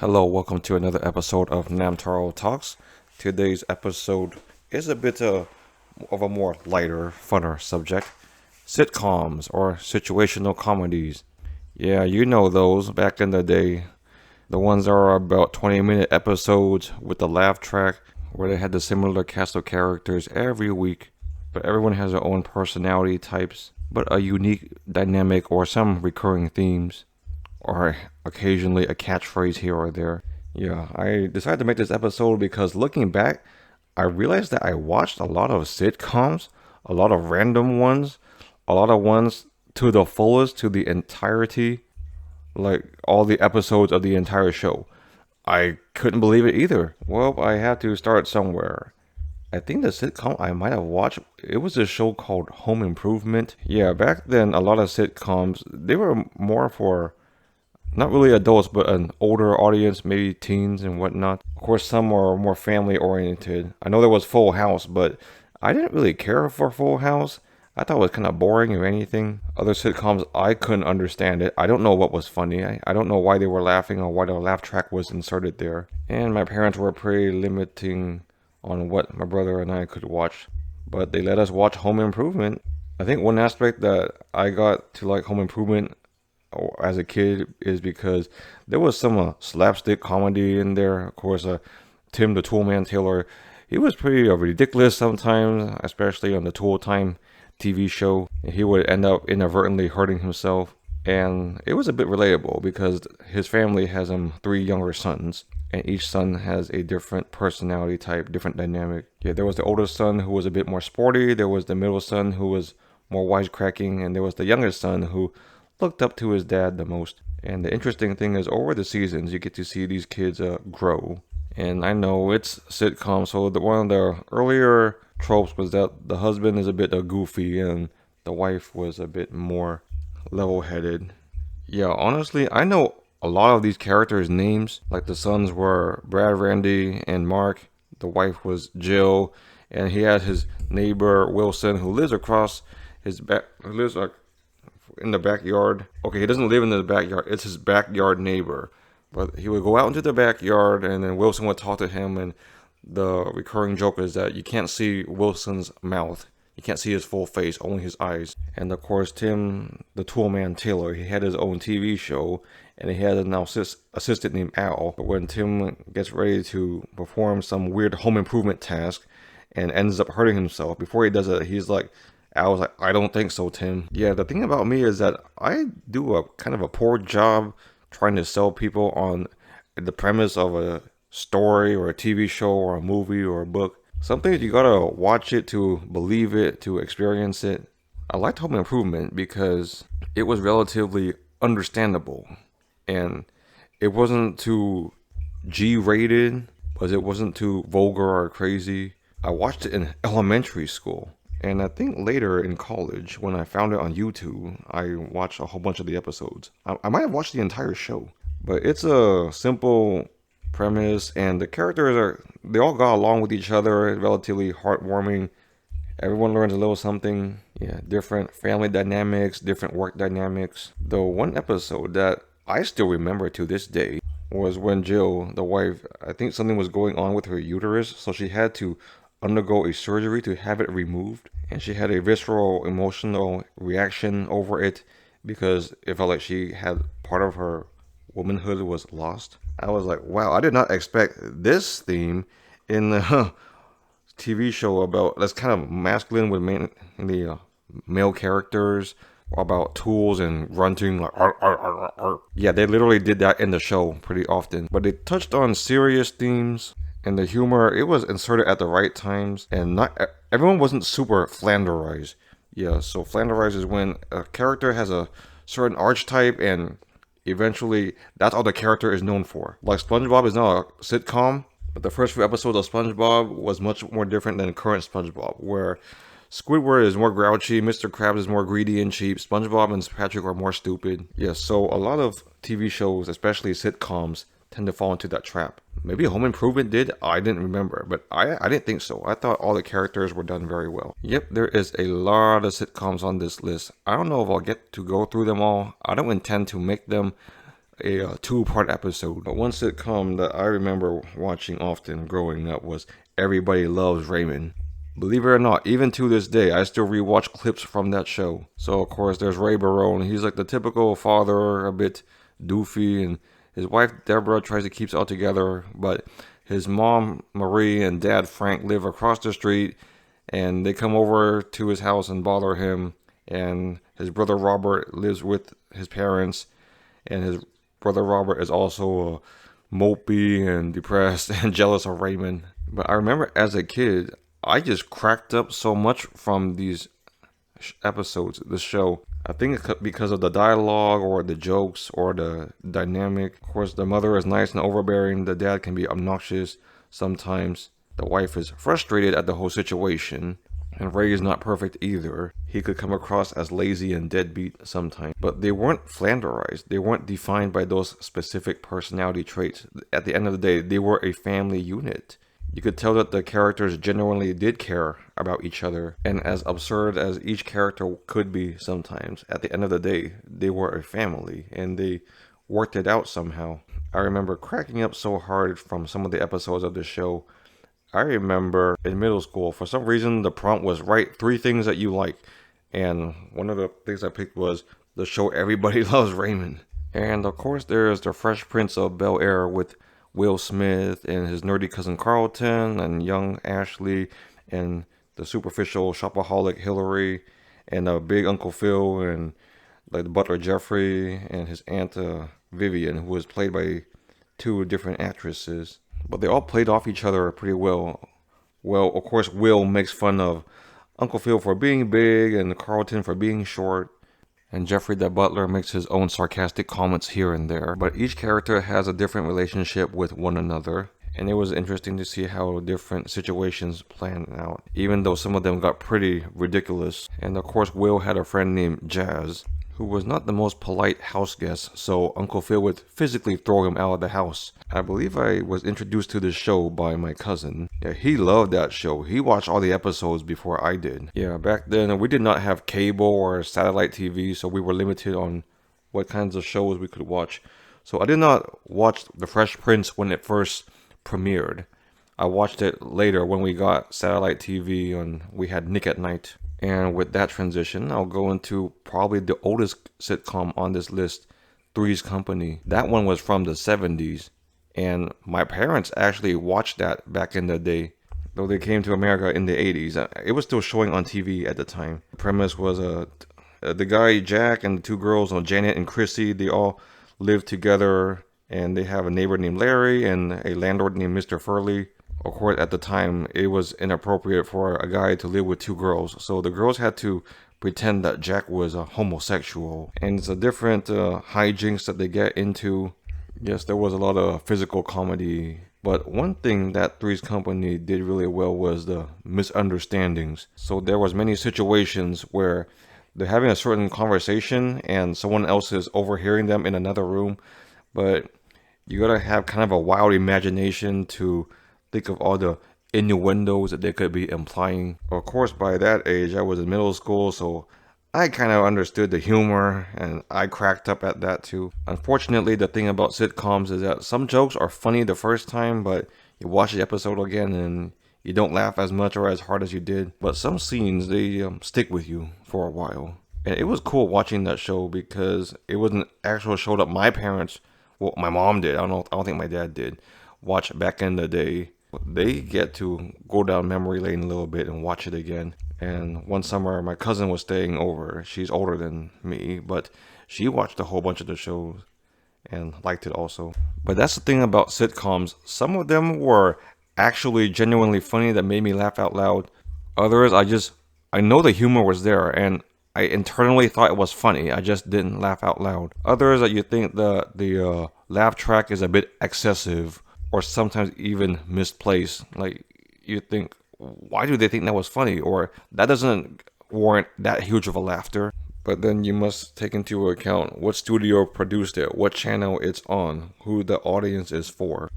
Hello, welcome to another episode of Namtaro Talks. Today's episode is a bit of a more lighter, funner subject. Sitcoms or situational comedies. Yeah, you know those back in the day. The ones that are about 20-minute episodes with the laugh track where they had the similar cast of characters every week, but everyone has their own personality types, but a unique dynamic or some recurring themes or occasionally a catchphrase here or there. Yeah, I decided to make this episode because looking back, I realized that I watched a lot of sitcoms, a lot of random ones, a lot of ones to the fullest, to the entirety, like all the episodes of the entire show. I couldn't believe it either. Well, I had to start somewhere. I think the sitcom I might have watched, it was a show called Home Improvement. Yeah, back then a lot of sitcoms, they were more for not really adults, but an older audience, maybe teens and whatnot. Of course, some are more family oriented. I know there was Full House, but I didn't really care for Full House. I thought it was kind of boring or anything. Other sitcoms, I couldn't understand it. I don't know what was funny. I don't know why they were laughing or why the laugh track was inserted there. And my parents were pretty limiting on what my brother and I could watch. But they let us watch Home Improvement. I think one aspect that I got to like Home Improvement as a kid is because there was some slapstick comedy in there. Of course, Tim the Toolman Taylor, he was pretty ridiculous sometimes, especially on the Tool Time TV show. He would end up inadvertently hurting himself. And it was a bit relatable because his family has three younger sons, and each son has a different personality type, different dynamic. Yeah, there was the older son who was a bit more sporty, there was the middle son who was more wisecracking, and there was the youngest son who looked up to his dad the most. And the interesting thing is, over the seasons, you get to see these kids grow. And I know it's sitcom, so one of the earlier tropes was that the husband is a bit goofy and the wife was a bit more level-headed. Yeah, honestly, I know a lot of these characters' names. Like the sons were Brad, Randy, and Mark. The wife was Jill, and he had his neighbor Wilson, who lives across his back. Who lives like in the backyard. Okay, he doesn't live in the backyard. It's his backyard neighbor. But he would go out into the backyard, and then Wilson would talk to him. And the recurring joke is that you can't see Wilson's mouth. You can't see his full face, only his eyes. And of course, Tim, the Toolman Taylor, he had his own TV show, and he had an assistant named Al. But when Tim gets ready to perform some weird home improvement task and ends up hurting himself, before he does it, he's like, I was like, I don't think so, Tim. Yeah, the thing about me is that I do a kind of a poor job trying to sell people on the premise of a story or a TV show or a movie or a book. Some things you gotta watch it to believe it, to experience it. I liked Home Improvement because it was relatively understandable and it wasn't too G-rated, but it wasn't too vulgar or crazy. I watched it in elementary school. And I think later in college, when I found it on YouTube, I watched a whole bunch of the episodes. I might have watched the entire show, but it's a simple premise, and the characters they all got along with each other. It's relatively heartwarming. Everyone learns a little something. Yeah, different family dynamics, different work dynamics. The one episode that I still remember to this day was when Jill, the wife, I think something was going on with her uterus, so she had to undergo a surgery to have it removed, and she had a visceral emotional reaction over it because it felt like she had part of her womanhood was lost. I was like, wow, I did not expect this theme in the TV show about that's kind of masculine with mainly male characters, about tools and grunting like arr, arr, arr, arr. Yeah, they literally did that in the show pretty often, but they touched on serious themes. And the humor, it was inserted at the right times, and not everyone wasn't super flanderized. Yeah, so flanderized is when a character has a certain archetype, and eventually that's all the character is known for. Like SpongeBob is not a sitcom, but the first few episodes of SpongeBob was much more different than current SpongeBob, where Squidward is more grouchy, Mr. Krabs is more greedy and cheap, SpongeBob and Patrick are more stupid. Yeah, so a lot of TV shows, especially sitcoms, tend to fall into that trap. Maybe Home Improvement did, I didn't remember, but I didn't think so. I thought all the characters were done very well. Yep, there is a lot of sitcoms on this list. I don't know if I'll get to go through them all. I don't intend to make them a two-part episode. But one sitcom that I remember watching often growing up was Everybody Loves Raymond. Believe it or not, even to this day, I still rewatch clips from that show. So, of course, there's Ray Barone. He's like the typical father, a bit doofy, and his wife, Deborah, tries to keep it all together, but his mom, Marie, and dad, Frank, live across the street, and they come over to his house and bother him, and his brother Robert lives with his parents, and his brother Robert is also mopey and depressed and jealous of Raymond. But I remember as a kid, I just cracked up so much from these episodes, the show. I think it's because of the dialogue or the jokes or the dynamic. Of course, the mother is nice and overbearing. The dad can be obnoxious sometimes. The wife is frustrated at the whole situation. And Ray is not perfect either. He could come across as lazy and deadbeat sometimes. But they weren't flanderized. They weren't defined by those specific personality traits. At the end of the day, they were a family unit. You could tell that the characters genuinely did care about each other, and as absurd as each character could be sometimes, at the end of the day, they were a family, and they worked it out somehow. I remember cracking up so hard from some of the episodes of the show. I remember in middle school, for some reason, the prompt was write 3 things that you like, and one of the things I picked was the show Everybody Loves Raymond. And of course, there's the Fresh Prince of Bel-Air with Will Smith and his nerdy cousin Carlton and young Ashley and the superficial shopaholic Hillary and big Uncle Phil and like the butler Jeffrey and his aunt Vivian, who was played by 2 different actresses. But they all played off each other pretty well. Well, of course, Will makes fun of Uncle Phil for being big and Carlton for being short. And Jeffrey the butler makes his own sarcastic comments here and there. But each character has a different relationship with one another. And it was interesting to see how different situations planned out, even though some of them got pretty ridiculous. And of course, Will had a friend named Jazz, who was not the most polite house guest, so Uncle Phil would physically throw him out of the house. I believe I was introduced to this show by my cousin. Yeah, he loved that show. He watched all the episodes before I did. Yeah, back then we did not have cable or satellite TV, so we were limited on what kinds of shows we could watch. So I did not watch The Fresh Prince when it first premiered. I watched it later when we got satellite TV and we had Nick at Night. And with that transition, I'll go into probably the oldest sitcom on this list, Three's Company. That one was from the 70s. And my parents actually watched that back in the day, though they came to America in the 80s. It was still showing on TV at the time. The premise was the guy Jack and the 2 girls, Janet and Chrissy, they all live together, and they have a neighbor named Larry and a landlord named Mr. Furley. Of course, at the time, it was inappropriate for a guy to live with 2 girls, so the girls had to pretend that Jack was a homosexual. And it's a different hijinks that they get into. Yes, there was a lot of physical comedy, but one thing that Three's Company did really well was the misunderstandings. So there was many situations where they're having a certain conversation and someone else is overhearing them in another room, but you gotta have kind of a wild imagination to think of all the innuendos that they could be implying. Of course, by that age, I was in middle school, so I kind of understood the humor, and I cracked up at that too. Unfortunately, the thing about sitcoms is that some jokes are funny the first time, but you watch the episode again and you don't laugh as much or as hard as you did. But some scenes, they stick with you for a while. And it was cool watching that show because it was an actual show that my parents, well, my mom did, I don't think my dad did, watch back in the day. They get to go down memory lane a little bit and watch it again. And one summer, my cousin was staying over. She's older than me, but she watched a whole bunch of the shows and liked it also. But that's the thing about sitcoms. Some of them were actually genuinely funny that made me laugh out loud. Others, I know the humor was there and I internally thought it was funny. I just didn't laugh out loud. Others that you think the laugh track is a bit excessive, or sometimes even misplaced. Like, you think, why do they think that was funny? Or that doesn't warrant that huge of a laughter. But then you must take into account what studio produced it, what channel it's on, who the audience is for.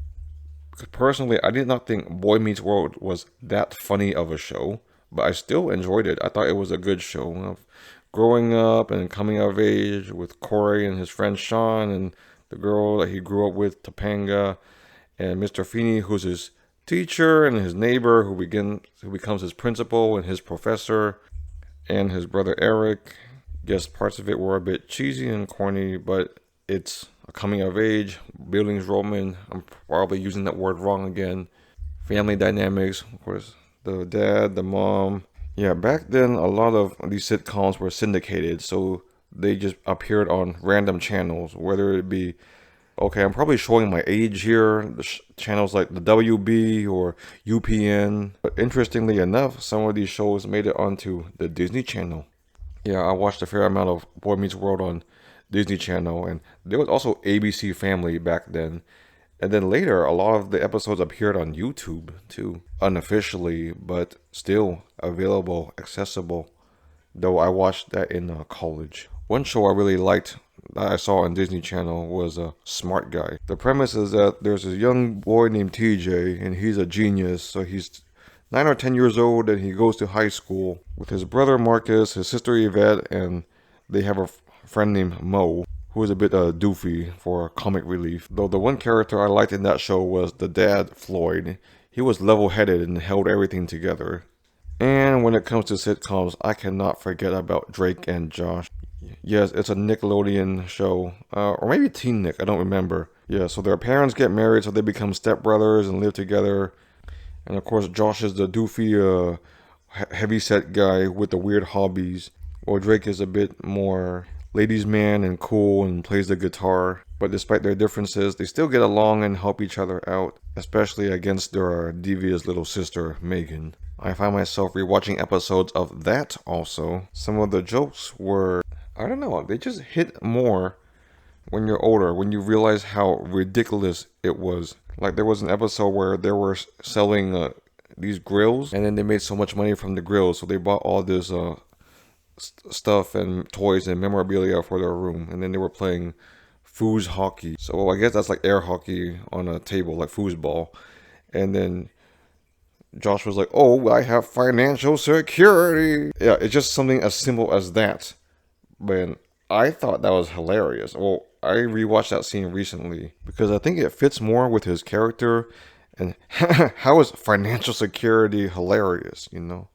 Because personally, I did not think Boy Meets World was that funny of a show, but I still enjoyed it. I thought it was a good show. Growing up and coming of age with Corey and his friend Sean and the girl that he grew up with, Topanga, and Mr. Feeney, who's his teacher, and his neighbor, who becomes his principal and his professor, and his brother Eric. Guess parts of it were a bit cheesy and corny, but it's a coming of age, Bildungsroman. I'm probably using that word wrong again. Family dynamics, of course, the dad, the mom. Yeah, back then a lot of these sitcoms were syndicated, so they just appeared on random channels, whether it be, okay, I'm probably showing my age here, channels like the WB or UPN. But interestingly enough, some of these shows made it onto the Disney Channel. Yeah, I watched a fair amount of Boy Meets World on Disney Channel, and there was also ABC Family back then. And then later, a lot of the episodes appeared on YouTube too, unofficially, but still available, accessible. Though I watched that in college. One show I really liked that I saw on Disney Channel was Smart Guy. The premise is that there's a young boy named TJ, and he's a genius. So he's 9 or 10 years old, and he goes to high school with his brother Marcus, his sister Yvette, and they have a friend named Mo, who is a bit doofy for comic relief. Though the one character I liked in that show was the dad, Floyd. He was level-headed and held everything together. And when it comes to sitcoms, I cannot forget about Drake and Josh. Yes, it's a Nickelodeon show, or maybe Teen Nick, I don't remember. Yeah, so their parents get married, so they become stepbrothers and live together. And of course, Josh is the doofy, heavy-set guy with the weird hobbies, while Drake is a bit more ladies' man and cool and plays the guitar. But despite their differences, they still get along and help each other out, especially against their devious little sister, Megan. I find myself rewatching episodes of that also. Some of the jokes were, I don't know, they just hit more when you're older, when you realize how ridiculous it was. Like there was an episode where they were selling these grills, and then they made so much money from the grills, so they bought all this stuff and toys and memorabilia for their room, and then they were playing foos hockey. So I guess that's like air hockey on a table, like foosball. And then Josh was like, "Oh, I have financial security." Yeah, it's just something as simple as that. But I thought that was hilarious. Well, I rewatched that scene recently because I think it fits more with his character. And how is financial security hilarious, you know?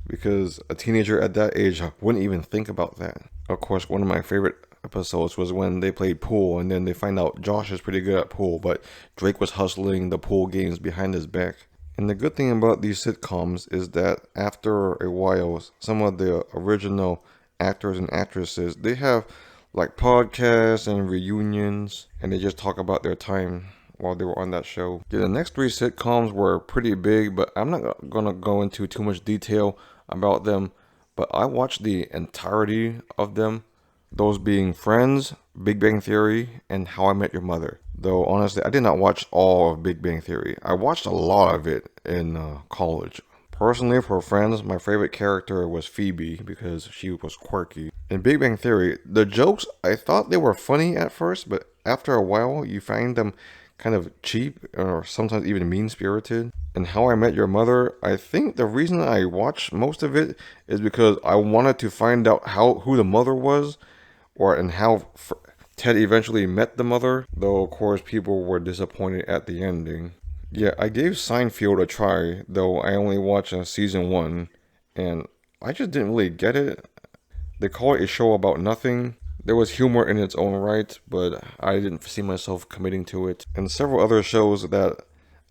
Because a teenager at that age wouldn't even think about that. Of course, one of my favorite episodes was when they played pool, and then they find out Josh is pretty good at pool, but Drake was hustling the pool games behind his back. And the good thing about these sitcoms is that after a while, some of the original actors and actresses, they have like podcasts and reunions, and they just talk about their time while they were on that show. Yeah, the next 3 sitcoms were pretty big, but I'm not gonna go into too much detail about them. But I watched the entirety of them, those being Friends, Big Bang Theory, and How I Met Your Mother. Though honestly, I did not watch all of Big Bang Theory. I watched a lot of it in college. Personally, for Friends, my favorite character was Phoebe because she was quirky. In Big Bang Theory, the jokes, I thought they were funny at first, but after a while, you find them kind of cheap or sometimes even mean-spirited. And How I Met Your Mother, I think the reason I watched most of it is because I wanted to find out who the mother was, and how Ted eventually met the mother, though of course people were disappointed at the ending. Yeah, I gave Seinfeld a try, though I only watched season 1, and I just didn't really get it. They call it a show about nothing. There was humor in its own right, but I didn't see myself committing to it. And several other shows that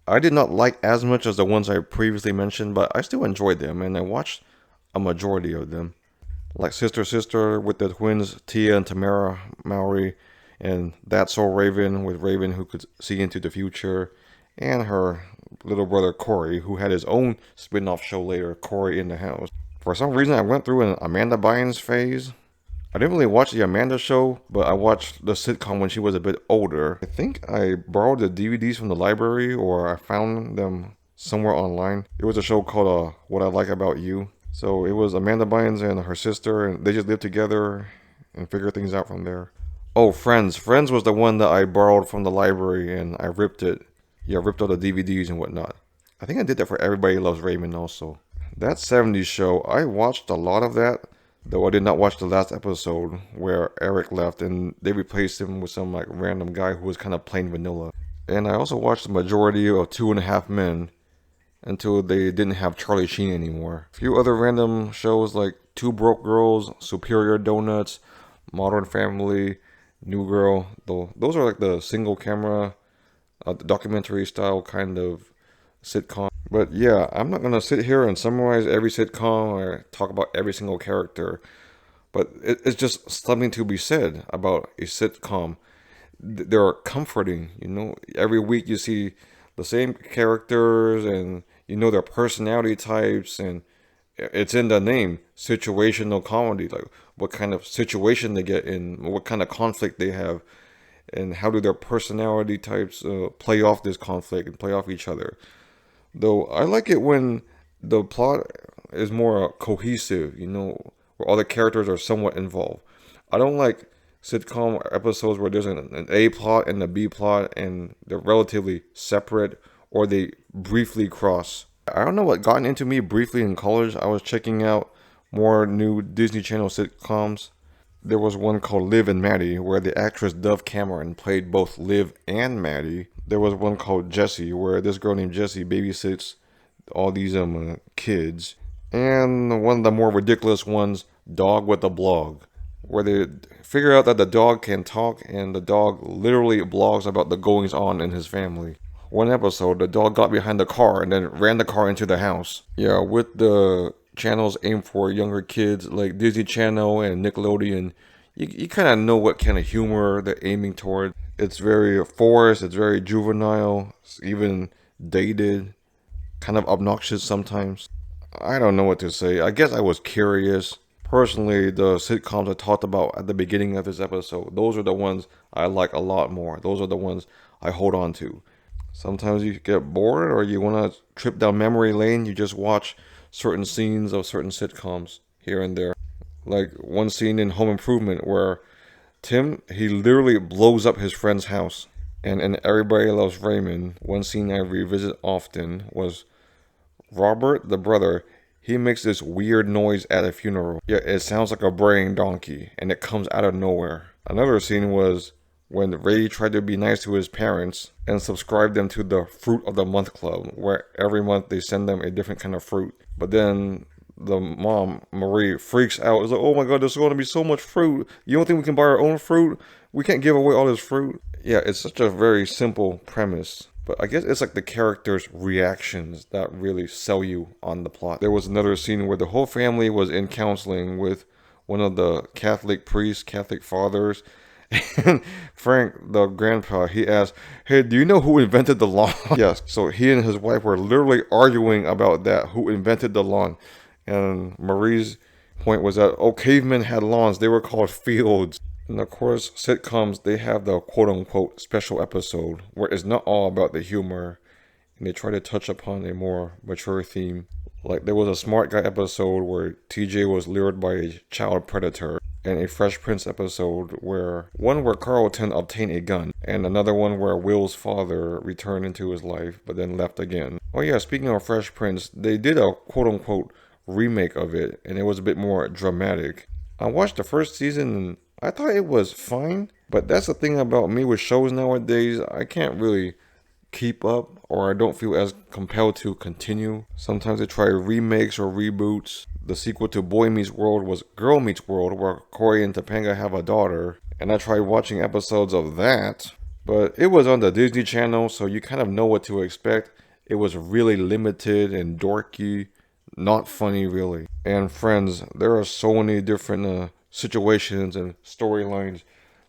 I did not like as much as the ones I previously mentioned, but I still enjoyed them, and I watched a majority of them. Like Sister Sister with the twins Tia and Tamara Mowry, and That's So Raven with Raven who could see into the future, and her little brother Corey, who had his own spin-off show later, Corey in the House. For some reason, I went through an Amanda Bynes phase. I didn't really watch the Amanda show, but I watched the sitcom when she was a bit older. I think I borrowed the DVDs from the library, or I found them somewhere online. It was a show called What I Like About You. So it was Amanda Bynes and her sister, and they just lived together and figured things out from there. Oh, Friends. Friends was the one that I borrowed from the library, and I ripped it. Yeah, I ripped all the DVDs and whatnot. I think I did that for Everybody Loves Raymond also. That 70s show, I watched a lot of that, Though I did not watch the last episode where Eric left and they replaced him with some like random guy who was kind of plain vanilla. And I also watched the majority of Two and a Half Men until they didn't have Charlie Sheen anymore. A few other random shows like Two Broke Girls, Superior Donuts, Modern Family, New Girl. Though those are like the single camera, documentary style kind of sitcom. But yeah, I'm not gonna sit here and summarize every sitcom or talk about every single character. But it's just something to be said about a sitcom. They're comforting, you know. Every week you see the same characters and you know their personality types, and it's in the name, situational comedy. Like what kind of situation they get in, what kind of conflict they have, and how do their personality types play off this conflict and play off each other. Though I like it when the plot is more cohesive, you know, where all the characters are somewhat involved. I don't like sitcom episodes where there's an A plot and a B plot and they're relatively separate or they briefly cross. I don't know what got into me briefly in college. I was checking out more new Disney Channel sitcoms. There was one called Liv and Maddie, where the actress Dove Cameron played both Liv and Maddie. There was one called Jessie, where this girl named Jessie babysits all these kids. And one of the more ridiculous ones, Dog with a Blog, where they figure out that the dog can talk and the dog literally blogs about the goings on in his family. One episode, the dog got behind the car and then ran the car into the house. Yeah, with the channels aimed for younger kids like Disney Channel and Nickelodeon, you kind of know what kind of humor they're aiming toward. It's very forced, it's very juvenile, it's even dated, kind of obnoxious sometimes. I don't know what to say. I guess I was curious. Personally, the sitcoms I talked about at the beginning of this episode, those are the ones I like a lot more. Those are the ones I hold on to. Sometimes you get bored or you want to trip down memory lane, you just watch certain scenes of certain sitcoms here and there. Like one scene in Home Improvement where Tim, he literally blows up his friend's house. And in Everybody Loves Raymond, one scene I revisit often was Robert, the brother, he makes this weird noise at a funeral. Yeah, it sounds like a braying donkey, and it comes out of nowhere. Another scene was when Ray tried to be nice to his parents and subscribe them to the Fruit of the Month Club, where every month they send them a different kind of fruit. But then the mom, Marie, freaks out. It's like, oh my god, there's going to be so much fruit. You don't think we can buy our own fruit? We can't give away all this fruit. Yeah, it's such a very simple premise. But I guess it's like the characters' reactions that really sell you on the plot. There was another scene where the whole family was in counseling with one of the Catholic priests, Catholic fathers. And Frank, the grandpa, he asked, hey, do you know who invented the lawn? Yes, so he and his wife were literally arguing about that, who invented the lawn. And Marie's point was that, oh, cavemen had lawns. They were called fields. And of course, sitcoms, they have the quote-unquote special episode where it's not all about the humor and they try to touch upon a more mature theme. Like there was a Smart Guy episode where TJ was lured by a child predator, and a Fresh Prince episode where Carlton obtained a gun, and another one where Will's father returned into his life but then left again. Oh yeah, speaking of Fresh Prince, they did a quote-unquote remake of it, and it was a bit more dramatic. I watched the first season and I thought it was fine, but that's the thing about me with shows nowadays. I can't really keep up, or I don't feel as compelled to continue. Sometimes they try remakes or reboots. The sequel to Boy Meets World was Girl Meets World, where Corey and Topanga have a daughter, and I tried watching episodes of that, but it was on the Disney Channel, so you kind of know what to expect. It was really limited and dorky, not funny really. And Friends, there are so many different situations and storylines.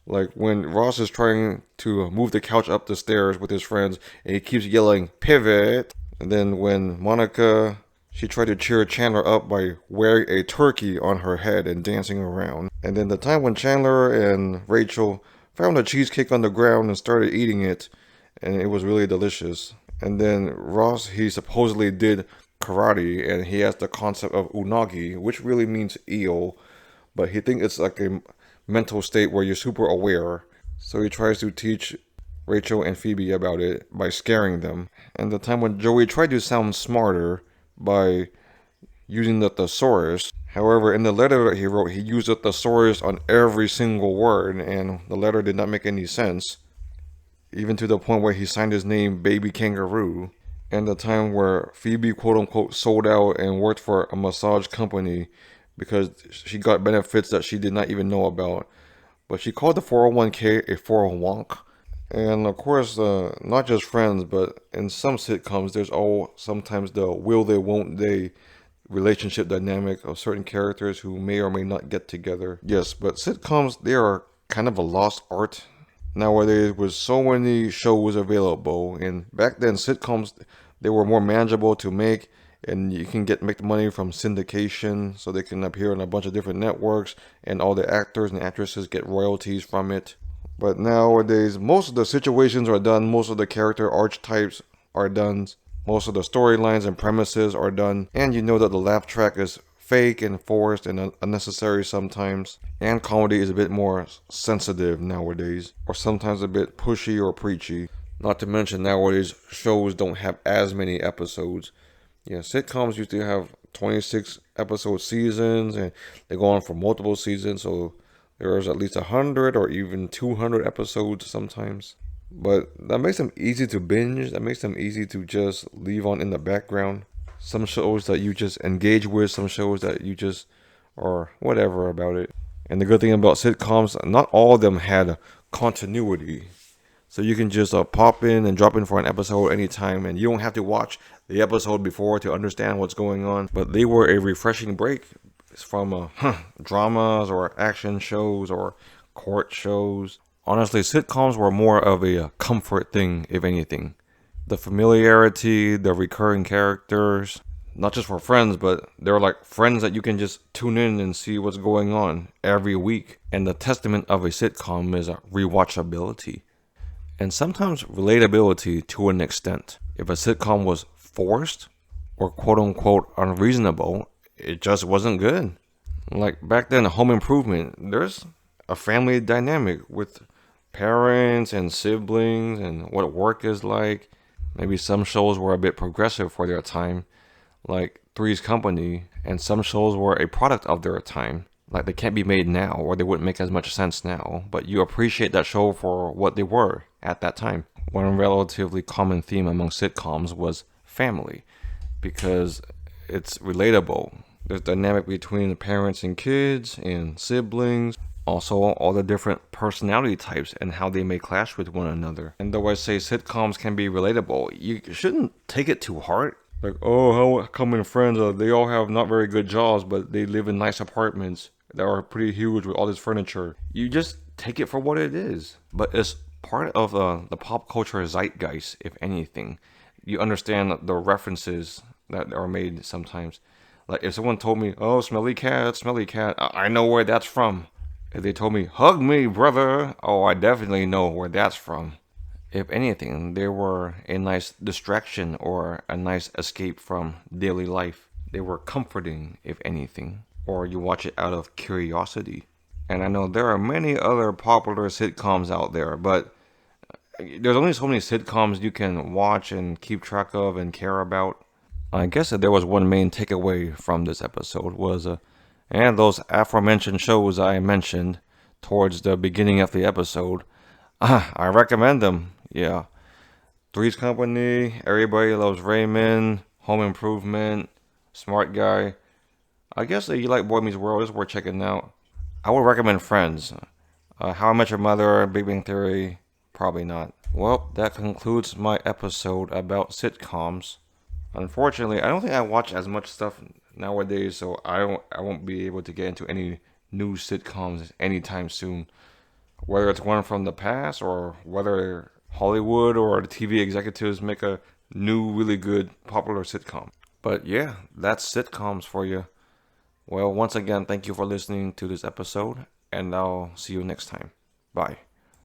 Like when Ross is trying to move the couch up the stairs with his friends and he keeps yelling, pivot. And then when Monica, she tried to cheer Chandler up by wearing a turkey on her head and dancing around. And then the time when Chandler and Rachel found a cheesecake on the ground and started eating it, and it was really delicious. And then Ross, he supposedly did karate and he has the concept of unagi, which really means eel. But he thinks it's like a mental state where you're super aware. So he tries to teach Rachel and Phoebe about it by scaring them. And the time when Joey tried to sound smarter by using the thesaurus, However, in the letter that he wrote, he used a thesaurus on every single word, and the letter did not make any sense, even to the point where he signed his name Baby Kangaroo, and the time where Phoebe quote unquote sold out and worked for a massage company because she got benefits that she did not even know about. But she called the 401k a 401k. And of course, not just Friends, but in some sitcoms, there's sometimes the will they, won't they relationship dynamic of certain characters who may or may not get together. Yes, but sitcoms, they are kind of a lost art nowadays with so many shows available. And back then, sitcoms, they were more manageable to make, and you can make the money from syndication, so they can appear on a bunch of different networks, and all the actors and actresses get royalties from it. But nowadays, most of the situations are done, most of the character archetypes are done, most of the storylines and premises are done, and you know that the laugh track is fake and forced and unnecessary sometimes, and comedy is a bit more sensitive nowadays, or sometimes a bit pushy or preachy. Not to mention nowadays, shows don't have as many episodes. Yeah, sitcoms used to have 26 episode seasons, and they go on for multiple seasons, so there's at least 100 or even 200 episodes sometimes. But that makes them easy to binge. That makes them easy to just leave on in the background. Some shows that you just engage with, some shows that you just or whatever about it. And the good thing about sitcoms, not all of them had continuity. So you can just pop in and drop in for an episode anytime, and you don't have to watch the episode before to understand what's going on. But they were a refreshing break from dramas or action shows or court shows. Honestly, sitcoms were more of a comfort thing, if anything. The familiarity, the recurring characters, not just for Friends, but they're like friends that you can just tune in and see what's going on every week. And the testament of a sitcom is rewatchability. And sometimes relatability to an extent. If a sitcom was forced or quote unquote unreasonable, it just wasn't good. Like back then, Home Improvement, there's a family dynamic with parents and siblings and what work is like. Maybe some shows were a bit progressive for their time, like Three's Company, and some shows were a product of their time. Like they can't be made now, or they wouldn't make as much sense now, but you appreciate that show for what they were at that time. One relatively common theme among sitcoms was family, because it's relatable. There's dynamic between the parents and kids and siblings. Also, all the different personality types and how they may clash with one another. And though I say sitcoms can be relatable, you shouldn't take it too hard. Like, oh, how come in Friends, they all have not very good jobs, but they live in nice apartments that are pretty huge with all this furniture. You just take it for what it is. But it's part of the pop culture zeitgeist, if anything. You understand the references that are made sometimes. Like if someone told me, oh, smelly cat, I know where that's from. If they told me, hug me, brother, oh, I definitely know where that's from. If anything, they were a nice distraction or a nice escape from daily life. They were comforting, if anything. Or you watch it out of curiosity. And I know there are many other popular sitcoms out there, but there's only so many sitcoms you can watch and keep track of and care about. I guess that there was one main takeaway from this episode was and those aforementioned shows I mentioned towards the beginning of the episode, I recommend them. Yeah. Three's Company, Everybody Loves Raymond, Home Improvement, Smart Guy. I guess if you like Boy Meets World, it's worth checking out. I would recommend Friends. How I Met Your Mother, Big Bang Theory, probably not. Well, that concludes my episode about sitcoms. Unfortunately, I don't think I watch as much stuff nowadays, so I won't be able to get into any new sitcoms anytime soon. Whether it's one from the past or whether Hollywood or the TV executives make a new, really good, popular sitcom. But yeah, that's sitcoms for you. Well, once again, thank you for listening to this episode, and I'll see you next time. Bye.